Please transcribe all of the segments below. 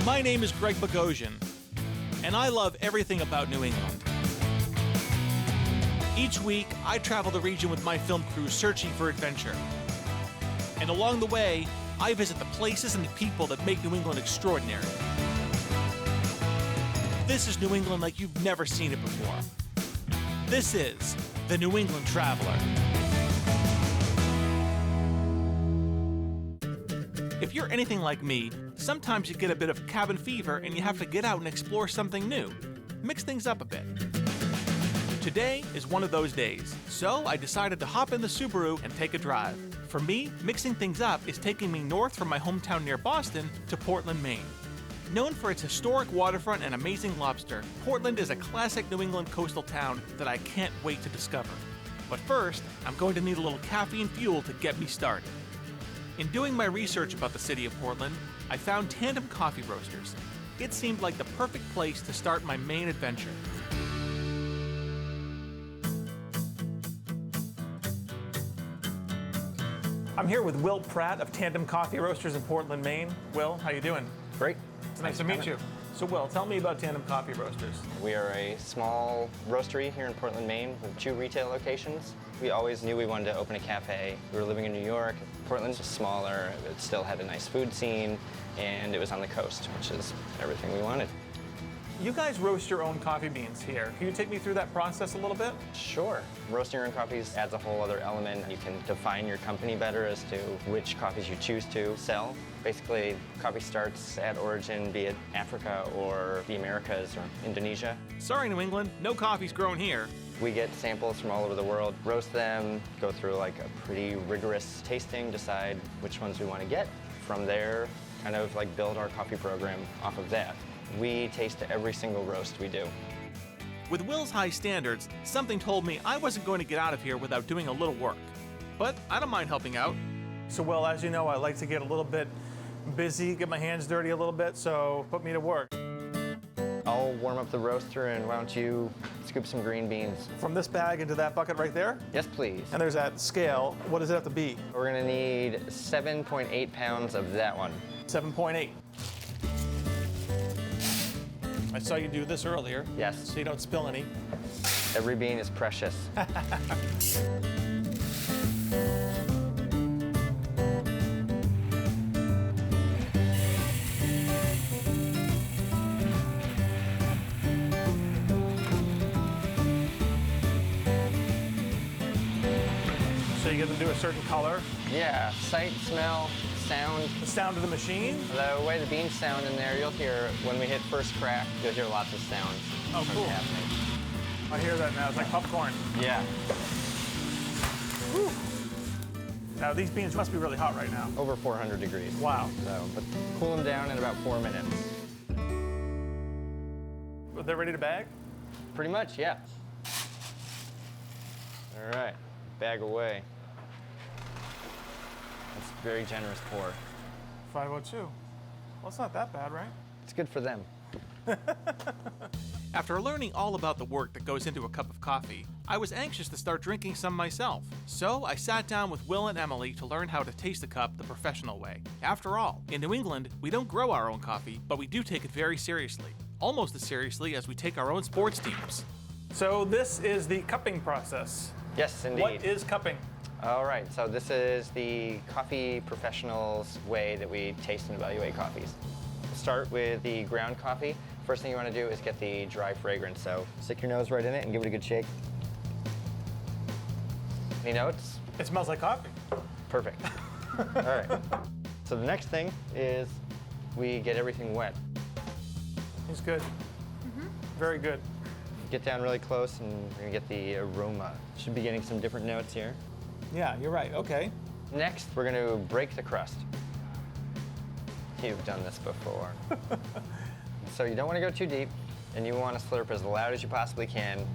My name is Greg Bogosian, and I love everything about New England. Each week, I travel the region with my film crew searching for adventure. And along the way, I visit the places and the people that make New England extraordinary. This is New England like you've never seen it before. This is the New England Traveler. If you're anything like me, sometimes you get a bit of cabin fever and you have to get out and explore something new. Mix things up a bit. Today is one of those days, so I decided to hop in the Subaru and take a drive. For me, mixing things up is taking me north from my hometown near Boston to Portland, Maine. Known for its historic waterfront and amazing lobster, Portland is a classic New England coastal town that I can't wait to discover. But first, I'm going to need a little caffeine fuel to get me started. In doing my research about the city of Portland, I found Tandem coffee roasters. It seemed like the perfect place to start my Maine adventure. I'm here with Will Pratt of Tandem Coffee Roasters in Portland, Maine. Will, how you doing? Great. It's nice to meet you. So Will, tell me about Tandem Coffee Roasters. We are a small roastery here in Portland, Maine with 2 retail locations. We always knew we wanted to open a cafe. We were living in New York. Portland's just smaller. It still had a nice food scene, and it was on the coast, which is everything we wanted. You guys roast your own coffee beans here. Can you take me through that process a little bit? Sure. Roasting your own coffees adds a whole other element. You can define your company better as to which coffees you choose to sell. Basically, coffee starts at origin, be it Africa or the Americas or Indonesia. Sorry, New England, no coffee's grown here. We get samples from all over the world, roast them, go through like a pretty rigorous tasting, decide which ones we want to get. From there, kind of like build our coffee program off of that. We taste every single roast we do. With Will's high standards, something told me I wasn't going to get out of here without doing a little work. But I don't mind helping out. So Will, as you know, I like to get a little bit busy, get my hands dirty a little bit, so put me to work. I'll warm up the roaster, and why don't you scoop some green beans? From this bag into that bucket right there? Yes, please. And there's that scale. What does it have to be? We're gonna need 7.8 pounds of that one. 7.8. I saw you do this earlier. Yes. So you don't spill any. Every bean is precious. So you get them to do a certain color. Yeah, sight, smell, sound. The sound of the machine. The way the beans sound in there, you'll hear when we hit first crack, you'll hear lots of sounds. Oh, cool. Happening. I hear that now. It's like popcorn. Yeah. Whew. Now these beans must be really hot right now. Over 400 degrees. Wow. So, but cool them down in about 4 minutes. They're ready to bag? Pretty much, yeah. All right, bag away. That's a very generous pour. 502. Well, it's not that bad, right? It's good for them. After learning all about the work that goes into a cup of coffee, I was anxious to start drinking some myself. So I sat down with Will and Emily to learn how to taste a cup the professional way. After all, in New England, we don't grow our own coffee, but we do take it very seriously. Almost as seriously as we take our own sports teams. So this is the cupping process. Yes, indeed. What is cupping? All right, so this is the coffee professionals' way that we taste and evaluate coffees. Start with the ground coffee. First thing you want to do is get the dry fragrance. So stick your nose right in it and give it a good shake. Any notes? It smells like coffee. Perfect. All right. So the next thing is we get everything wet. It's good. Very good. Get down really close and you're gonna get the aroma. Should be getting some different notes here. Yeah, you're right. Okay. Next, we're gonna break the crust. You've done this before. So you don't want to go too deep, and you want to slurp as loud as you possibly can.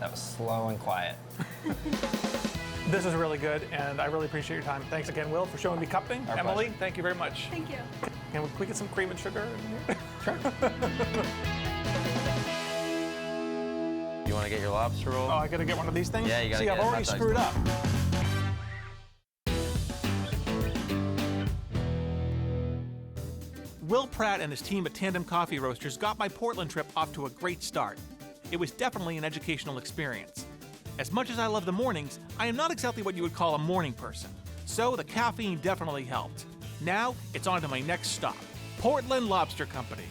That was slow and quiet. This is really good, and I really appreciate your time. Thanks again, Will, for showing me cupping. Our Emily, pleasure. thank you very much. Thank you. Can we get some cream and sugar in here? Sure. You want to get your lobster roll? Oh, I gotta get one of these things? Yeah, you gotta See, get I've a already hot dog screwed stand. up. Will Pratt and his team at Tandem Coffee Roasters got my Portland trip off to a great start. It was definitely an educational experience. As much as I love the mornings, I am not exactly what you would call a morning person, so the caffeine definitely helped. Now, it's on to my next stop, Portland Lobster Company.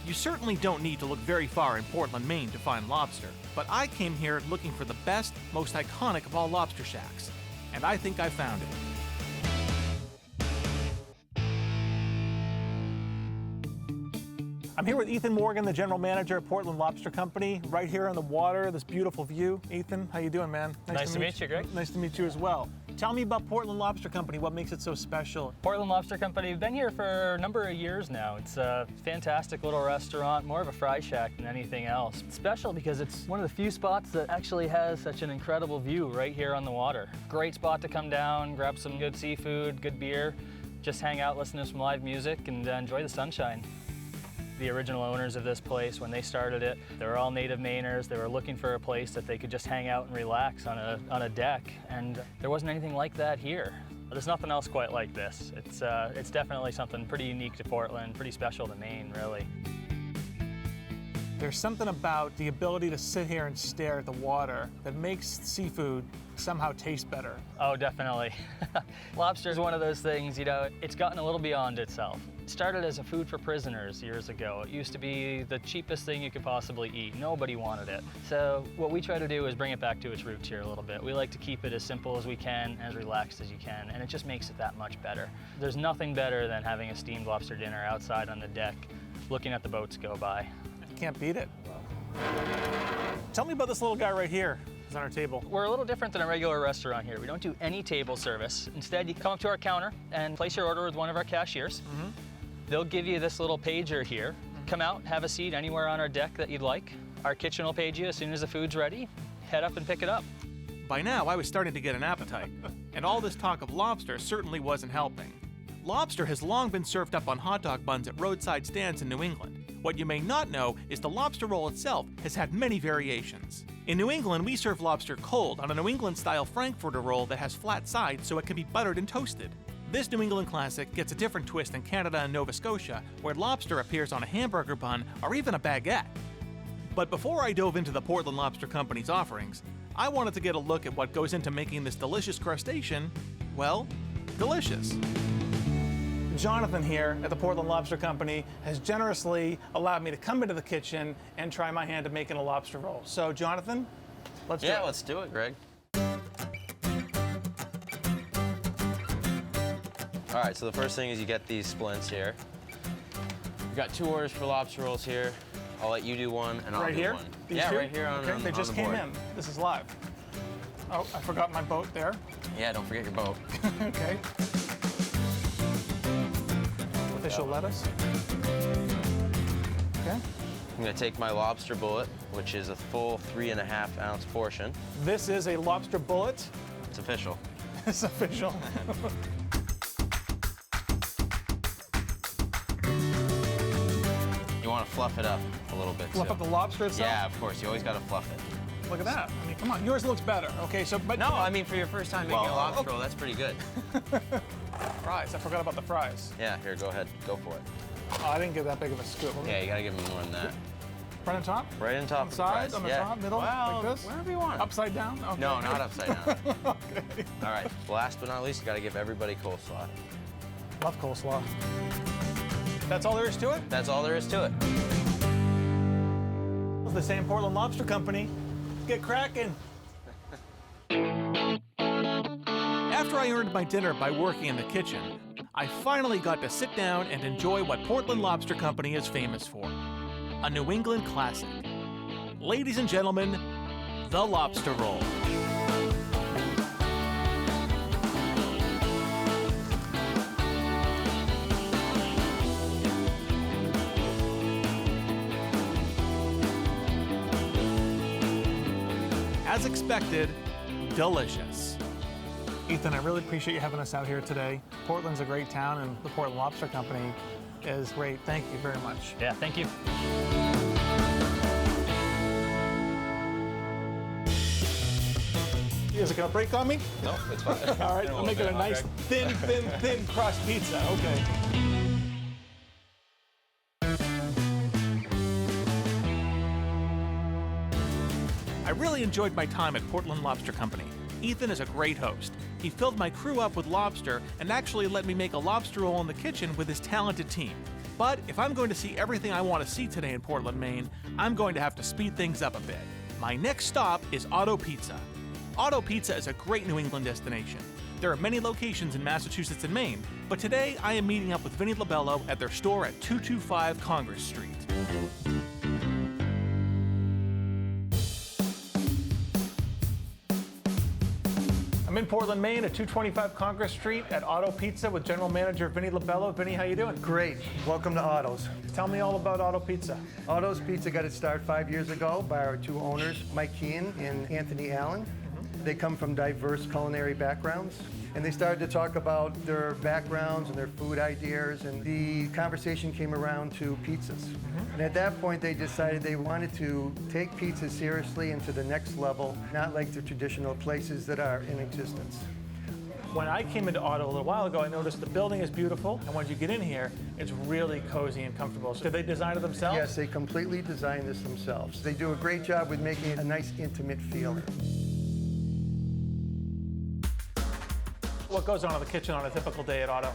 You certainly don't need to look very far in Portland, Maine to find lobster, but I came here looking for the best, most iconic of all lobster shacks, and I think I found it. I'm here with Ethan Morgan, the general manager of Portland Lobster Company, right here on the water, this beautiful view. Ethan, how you doing, man? Nice to meet you, Greg. Nice to meet you as well. Tell me about Portland Lobster Company. What makes it so special? Portland Lobster Company, we've been here for a number of years now. It's a fantastic little restaurant, more of a fry shack than anything else. It's special because it's one of the few spots that actually has such an incredible view right here on the water. Great spot to come down, grab some good seafood, good beer, just hang out, listen to some live music, and enjoy the sunshine. The original owners of this place, when they started it, they were all native Mainers. They were looking for a place that they could just hang out and relax on a deck, and there wasn't anything like that here. There's nothing else quite like this. It's definitely something pretty unique to Portland, pretty special to Maine, really. There's something about the ability to sit here and stare at the water that makes seafood somehow taste better. Oh, definitely. Lobster is one of those things, you know, it's gotten a little beyond itself. It started as a food for prisoners years ago. It used to be the cheapest thing you could possibly eat. Nobody wanted it. So what we try to do is bring it back to its roots here a little bit. We like to keep it as simple as we can, as relaxed as you can, and it just makes it that much better. There's nothing better than having a steamed lobster dinner outside on the deck, looking at the boats go by. Can't beat it. Tell me about this little guy right here who's on our table. We're a little different than a regular restaurant here. We don't do any table service. Instead, you come up to our counter and place your order with one of our cashiers. They'll give you this little pager here. Come out, have a seat anywhere on our deck that you'd like. Our kitchen will page you as soon as the food's ready. Head up and pick it up. By now, I was starting to get an appetite, and all this talk of lobster certainly wasn't helping. Lobster has long been served up on hot dog buns at roadside stands in New England. What you may not know is the lobster roll itself has had many variations. In New England, we serve lobster cold on a New England-style Frankfurter roll that has flat sides so it can be buttered and toasted. This New England classic gets a different twist in Canada and Nova Scotia, where lobster appears on a hamburger bun or even a baguette. But before I dove into the Portland Lobster Company's offerings, I wanted to get a look at what goes into making this delicious crustacean, well, delicious. Jonathan here at the Portland Lobster Company has generously allowed me to come into the kitchen and try my hand at making a lobster roll. So, Jonathan, let's do it. Yeah, let's do it, Greg. All right, so the first thing is you get these splints here. We've got 2 orders for lobster rolls here. I'll let you do one, and I'll do one. These yeah, two? right here on, okay, on they just on came board. in. This is live. Oh, I forgot my boat there. Yeah, don't forget your boat. Okay. Official lettuce. Okay. I'm gonna take my lobster bullet, which is a full 3.5 ounce portion. This is a lobster bullet. It's official. It's official. You want to fluff it up a little bit. Fluff too. up the lobster itself? Yeah, of course. You always got to fluff it. Look at that. I mean, come on. Yours looks better. Okay, so, but. No, I mean, for your first time making a lobster okay. roll, that's pretty good. Fries. I forgot about the fries. Yeah, here, go ahead. Go for it. Oh, I didn't get that big of a scoop. Yeah, you got to give them more than that. Right on top? Right on top On of the the sides? fries. On the yeah. top? Middle? Well, like this? wherever you want. Upside down? Okay. No, not upside down. Okay. All right, last but not least, you got to give everybody coleslaw. Love coleslaw. That's all there is to it? That's all there is to it. The same Portland Lobster Company. Get cracking. After I earned my dinner by working in the kitchen, I finally got to sit down and enjoy what Portland Lobster Company is famous for. A New England classic. Ladies and gentlemen, the lobster roll. As expected, delicious. Ethan, I really appreciate you having us out here today. Portland's a great town, and the Portland Lobster Company is great. Thank you very much. Yeah, thank you. Is it gonna break on me? No, it's fine. All right, I'm making a nice thin crust pizza. Okay. I really enjoyed my time at Portland Lobster Company. Ethan is a great host. He filled my crew up with lobster and actually let me make a lobster roll in the kitchen with his talented team. But if I'm going to see everything I want to see today in Portland, Maine, I'm going to have to speed things up a bit. My next stop is Otto Pizza. Otto Pizza is a great New England destination. There are many locations in Massachusetts and Maine, but today I am meeting up with Vinny Lobello at their store at 225 Congress Street. I'm in Portland, Maine at 225 Congress Street at Otto Pizza with General Manager Vinny Lobello. Vinny, how you doing? Great. Welcome to Otto's. Tell me all about Otto Pizza. Otto's Pizza got its start 5 years ago by our two owners, Mike Kean and Anthony Allen. They come from diverse culinary backgrounds, and they started to talk about their backgrounds and their food ideas, and the conversation came around to pizzas. And at that point, they decided they wanted to take pizza seriously and to the next level, not like the traditional places that are in existence. When I came into Otto a little while ago, I noticed the building is beautiful, and once you get in here, it's really cozy and comfortable. So did they design it themselves? Yes, they completely designed this themselves. They do a great job with making it a nice, intimate feeling. What goes on in the kitchen on a typical day at Otto?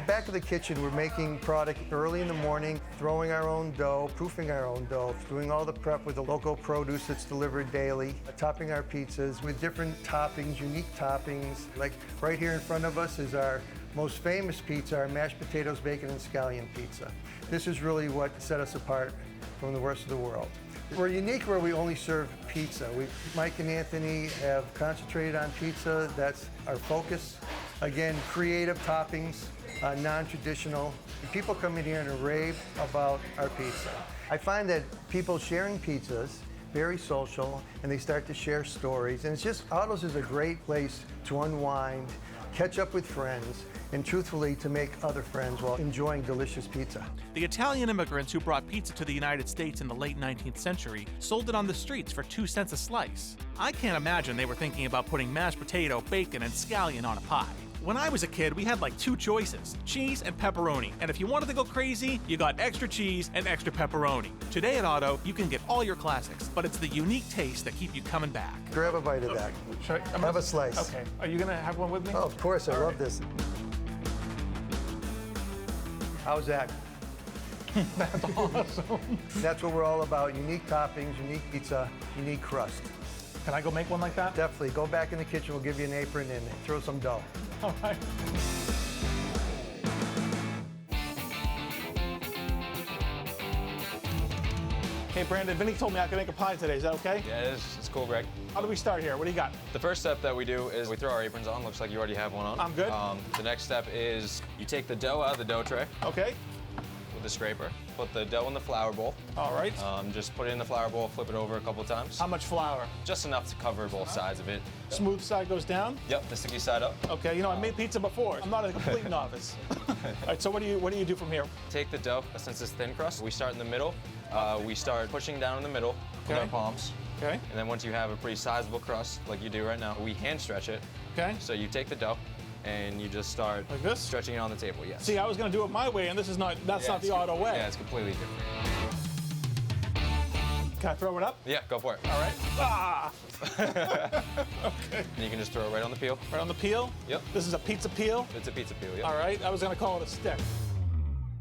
Back of the kitchen, we're making product early in the morning, throwing our own dough, proofing our own dough, doing all the prep with the local produce that's delivered daily, topping our pizzas with different toppings, unique toppings. Like right here in front of us is our most famous pizza, our mashed potatoes, bacon, and scallion pizza. This is really what set us apart from the rest of the world. We're unique where we only serve pizza. Mike and Anthony have concentrated on pizza. That's our focus. Again, creative toppings, non-traditional. People come in here and rave about our pizza. I find that people sharing pizzas, very social, and they start to share stories. And it's just, Otto's is a great place to unwind, catch up with friends, and truthfully, to make other friends while enjoying delicious pizza. The Italian immigrants who brought pizza to the United States in the late 19th century sold it on the streets for 2 cents a slice. I can't imagine they were thinking about putting mashed potato, bacon, and scallion on a pie. When I was a kid, we had like 2 choices, cheese and pepperoni. And if you wanted to go crazy, you got extra cheese and extra pepperoni. Today at Otto, you can get all your classics, but it's the unique taste that keep you coming back. Grab a bite of that. Have a slice. Okay. Are you gonna have one with me? Oh, of course, I love this. How's that? That's awesome. That's what we're all about, unique toppings, unique pizza, unique crust. Can I go make one like that? Definitely, go back in the kitchen, we'll give you an apron and throw some dough. All right. Hey, Brandon, Vinny told me I can make a pie today. Is that okay? Yeah, it's cool, Greg. How do we start here? What do you got? The first step that we do is we throw our aprons on. Looks like you already have one on. I'm good. The next step is you take the dough out of the dough tray Okay. with the scraper. Put the dough in the flour bowl. All right. Just put it in the flour bowl, flip it over a couple times. How much flour? Just enough to cover both sides of it. Smooth side goes down? Yep, the sticky side up. Okay, you know, I made pizza before. I'm not a complete novice. All right, so what do you do from here? Take the dough, since it's thin crust, we start in the middle. We start pushing down in the middle with Okay. our palms. Okay. And then once you have a pretty sizable crust, like you do right now, we hand stretch it. Okay. So you take the dough and you just start Like this? stretching it on the table, yes. See, I was going to do it my way, and that's not it's the Otto way. Yeah, it's completely different. Can I throw it up? Yeah, go for it. All right. Ah! And you can just throw it right on the peel. Right on the peel? Yep. This is a pizza peel? It's a pizza peel, yep. All right, I was going to call it a stick.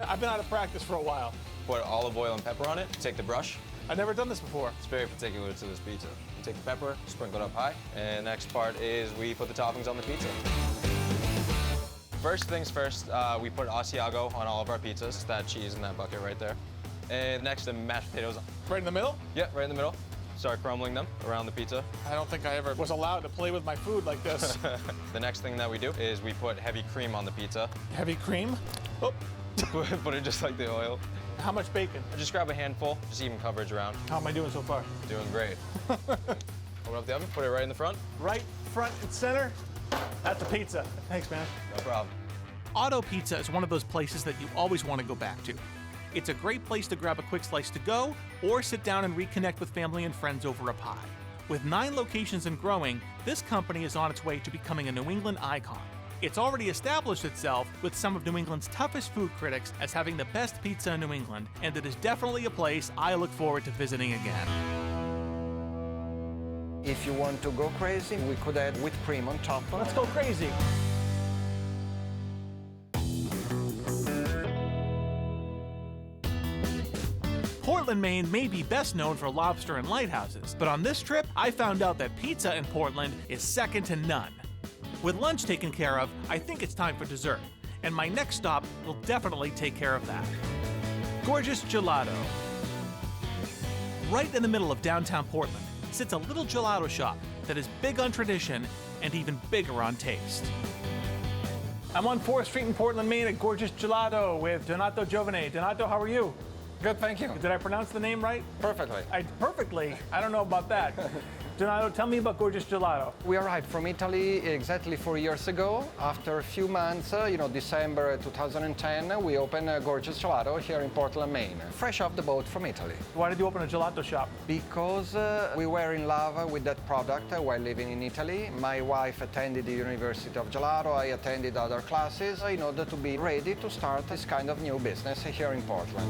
I've been out of practice for a while. Put olive oil and pepper on it. Take the brush. I've never done this before. It's very particular to this pizza. You take the pepper, sprinkle it up high, and the next part is we put the toppings on the pizza. First things first, we put Asiago on all of our pizzas. It's that cheese in that bucket right there. And next, the mashed potatoes. Right in the middle? Yep, right in the middle. Start crumbling them around the pizza. I don't think I ever was allowed to play with my food like this. The next thing that we do is we put heavy cream on the pizza. Heavy cream? Oh, Put it just like the oil. how much bacon? Just grab a handful, just even coverage around. How am I doing so far? Doing great. Open up the oven, put it right in the front. Right, front, and center. That's a pizza. Thanks, man. No problem. Otto Pizza is one of those places that you always want to go back to. It's a great place to grab a quick slice to go or sit down and reconnect with family and friends over a pie. With 9 locations and growing, this company is on its way to becoming a New England icon. It's already established itself with some of New England's toughest food critics as having the best pizza in New England, and it is definitely a place I look forward to visiting again. If you want to go crazy, we could add whipped cream on top. Let's go crazy. Portland, Maine may be best known for lobster and lighthouses, but on this trip, I found out that pizza in Portland is second to none. With lunch taken care of, I think it's time for dessert, and my next stop will definitely take care of that. Gorgeous Gelato. Right in the middle of downtown Portland sits a little gelato shop that is big on tradition and even bigger on taste. I'm on 4th Street in Portland, Maine at Gorgeous Gelato with Donato Giovane. Donato, how are you? Good, thank you. Did I pronounce the name right? Perfectly. Perfectly? I don't know about that. Donato, tell me about Gorgeous Gelato. We arrived from Italy exactly 4 years ago. After a few months, December 2010, we opened a Gorgeous Gelato here in Portland, Maine, fresh off the boat from Italy. Why did you open a gelato shop? Because we were in love with that product while living in Italy. My wife attended the University of Gelato, I attended other classes in order to be ready to start this kind of new business here in Portland.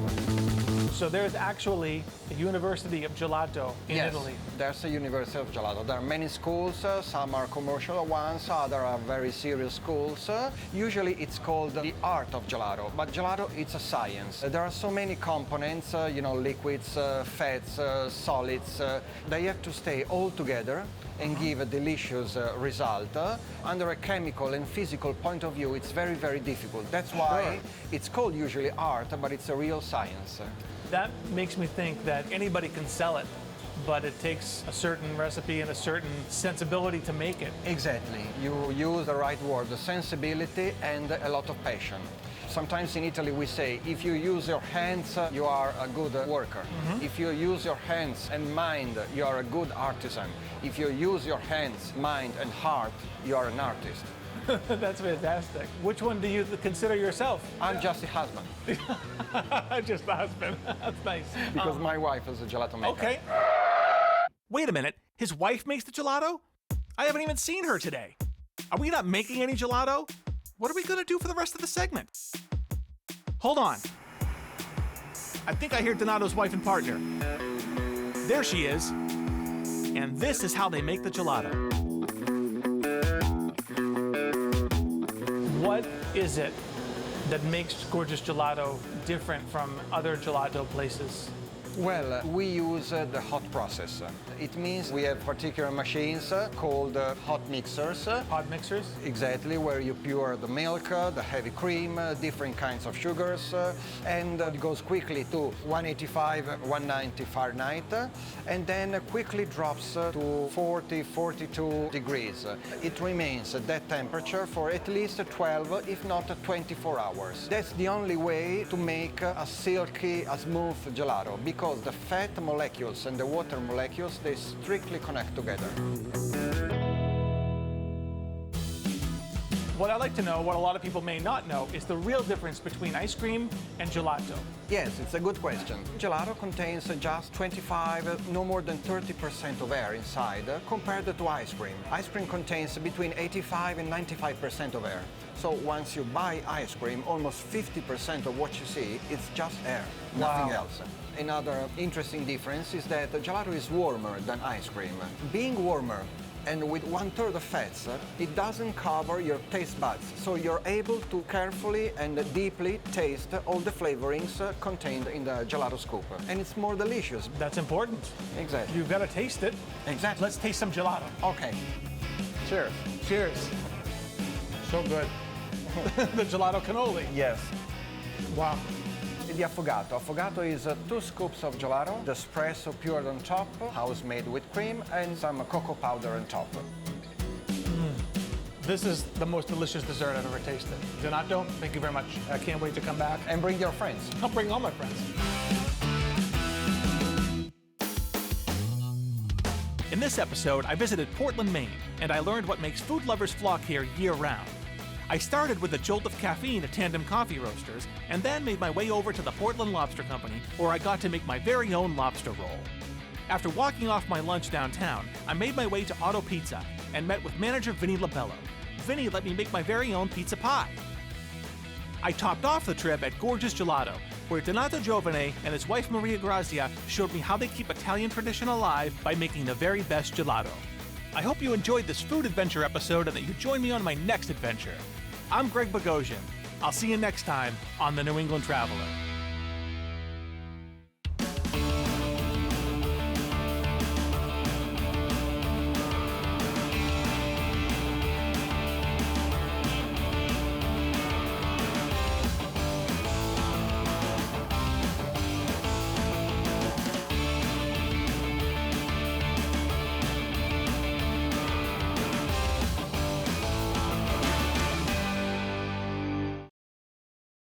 So there's actually a University of Gelato in Italy. There's a University of Gelato. There are many schools, some are commercial ones, others are very serious schools. Usually it's called the art of gelato, but gelato it's a science. There are so many components, liquids, fats, solids. They have to stay all together and give a delicious result. Under a chemical and physical point of view, it's very, very difficult. That's why it's called usually art, but it's a real science. That makes me think that anybody can sell it, but it takes a certain recipe and a certain sensibility to make it. Exactly. You use the right word, the sensibility and a lot of passion. Sometimes in Italy we say, if you use your hands, you are a good worker. If you use your hands and mind, you are a good artisan. If you use your hands, mind and heart, you are an artist. That's fantastic. Which one do you consider yourself? I'm just a husband. Just the husband. That's nice. Because my wife is a gelato maker. Okay. Wait a minute. His wife makes the gelato? I haven't even seen her today. Are we not making any gelato? What are we gonna do for the rest of the segment? Hold on. I think I hear Donato's wife and partner. There she is. And this is how they make the gelato. What is it that makes Gorgeous Gelato different from other gelato places? Well, we use the hot process. It means we have particular machines called hot mixers. Hot mixers? Exactly, where you pour the milk, the heavy cream, different kinds of sugars, and it goes quickly to 185, 190 Fahrenheit, and then quickly drops to 40, 42 degrees. It remains at that temperature for at least 12, if not 24 hours. That's the only way to make a silky, a smooth gelato, because the fat molecules and the water molecules, they strictly connect together. What I'd like to know, what a lot of people may not know, is the real difference between ice cream and gelato. Yes, it's a good question. Gelato contains just 25, no more than 30% of air inside, compared to ice cream. Ice cream contains between 85 and 95% of air. So once you buy ice cream, almost 50% of what you see is just air, nothing else. Another interesting difference is that gelato is warmer than ice cream. Being warmer and with 1/3 of fats, it doesn't cover your taste buds, so you're able to carefully and deeply taste all the flavorings contained in the gelato scoop. And it's more delicious. That's important. Exactly. You've got to taste it. Exactly. Let's taste some gelato. Okay. Cheers. Cheers. So good. The gelato cannoli. Yes. Wow. The affogato. Affogato is 2 scoops of gelato, the espresso poured on top, house-made with cream, and some cocoa powder on top. This is the most delicious dessert I've ever tasted. Donato, thank you very much. I can't wait to come back. And bring your friends. I'll bring all my friends. In this episode, I visited Portland, Maine, and I learned what makes food lovers flock here year-round. I started with a jolt of caffeine at Tandem coffee roasters, and then made my way over to the Portland Lobster Company, where I got to make my very own lobster roll. After walking off my lunch downtown, I made my way to Otto Pizza and met with manager Vinny Labello. Vinny let me make my very own pizza pie. I topped off the trip at Gorgeous Gelato, where Donato Giovane and his wife Maria Grazia showed me how they keep Italian tradition alive by making the very best gelato. I hope you enjoyed this food adventure episode and that you join me on my next adventure. I'm Greg Bogosian. I'll see you next time on The New England Traveler.